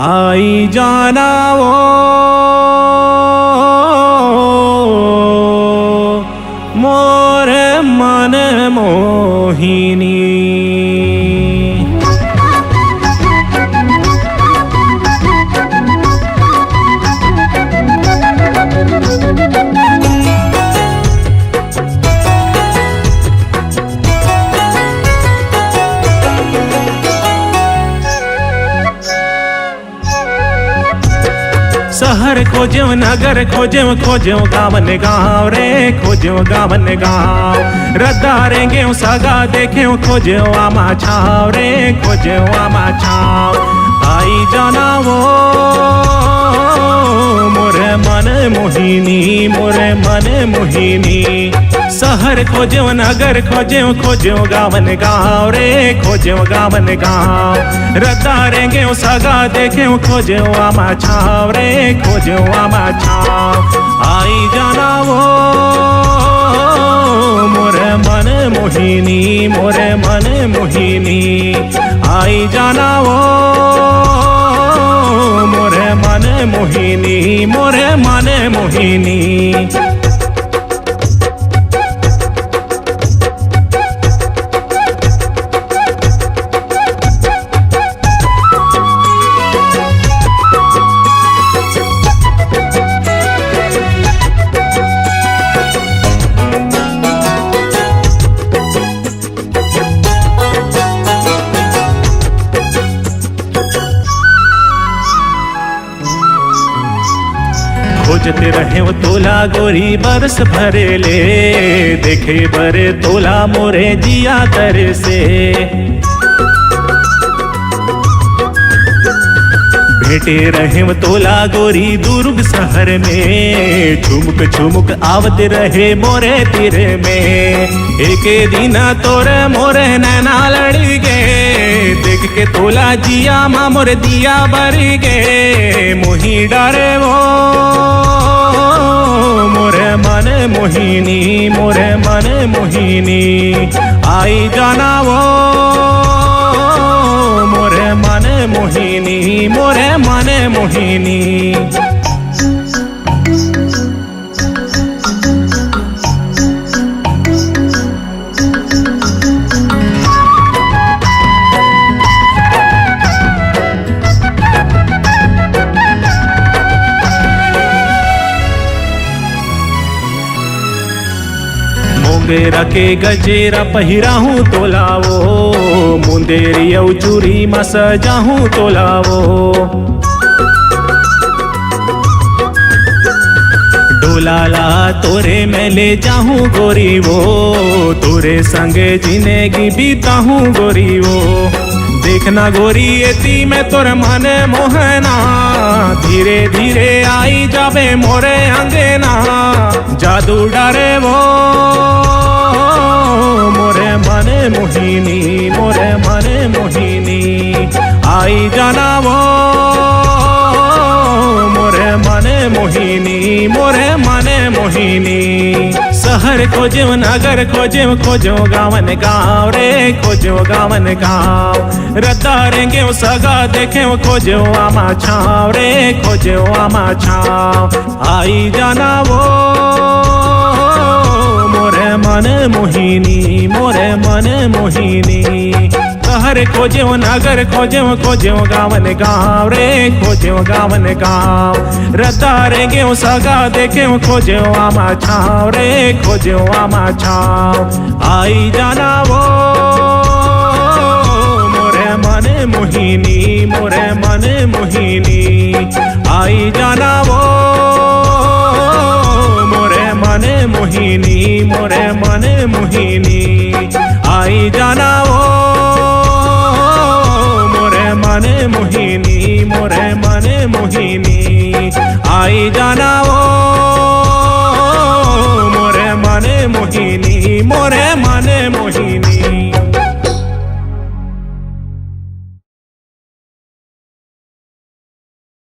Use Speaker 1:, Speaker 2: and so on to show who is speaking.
Speaker 1: आई जाना वो मोर मन मोहिनी। शहर खोज्यो नगर खोज्यो खोज्यो गावन गाँव रे खोज्यो गावन गाँव। रद्दारेंगे सगा देखे खोज्यो आमा छाव रे खोज्यो आमा छाव। आई जाना वो मोरे मन मोहिनी मोरे मन मोहिनी। शहर खोज्यो नगर खोज्यो खोज्यो गावन गाँव रे खोज्यो गावन गाँव। रद्दारेंगे सगा देखे खोज्यो आमा छाव रे खोज्यो आमा छाव। आई जाना वो मोरे मन मोहिनी मोरे मन मोहिनी। आई जाना वो मोरे मन मोहिनी मोरे मन मोहिनी। खोजते रहे वो तोला गोरी बरस भरे ले देखे बरे तोला मोरे जिया करे से। भेटे रहे वो तोला गोरी दुर्ग शहर में झुमुक झुमुक आवते रहे मोरे तीरे में। एक दिन तोरे मोरे नैना लड़ी गे देख के तोला जिया माँ मोरे दिया बरी गे। मोही डरे वो मोरे मन मोहिनी मोरे मन मोहिनी। आई जाना वो मोरे मन मोहिनी मोरे मन मोहिनी। मुंदेरा के गजेरा पहिराहूँ तोलावो मुंदेरी चूरी में सजाहूँ तोलावो। डोलाला तोरे मैं ले जाहूँ गोरी वो तोरे संगे जिंदगी बीताहूँ गोरी वो। देखना गोरी एती में तोर मन मोहना धीरे धीरे आई जाबे मोरे अंगना। जादू डरे वो मोरे मन मोहिनी मोरे मन मोहिनी। आई जाना वो मोरे मन मोहिनी मोरे मन मोहिनी। शहर खोज्यो नगर खोज्यो खोज्यो गावन गाँव रे खोज्यो गावन गाँव। रद्दारेंगे सगा देखे खोज्यो आमा छाव रे खोज्यो आमा छाव। आई जाना वो मोरे मन मोहिनी मोरे मन मोहिनी। शहर खोज्यो नगर खोज्यो खोज्यो गावन गाँव रे खोज्यो गावन गाँव। रद्दारेंगे सगा देखे खोज्यो आमा छाव रे खोज्यो आमा छाव। आई जाना वो मोरे मन मोहिनी मोरे मन मोहिनी। आई जाना वो मोरे मन मोहिनी मोरे मन मोहिनी। आई जाना वो मोरे मन मोहिनी मोरे मन मोहिनी। आई जाना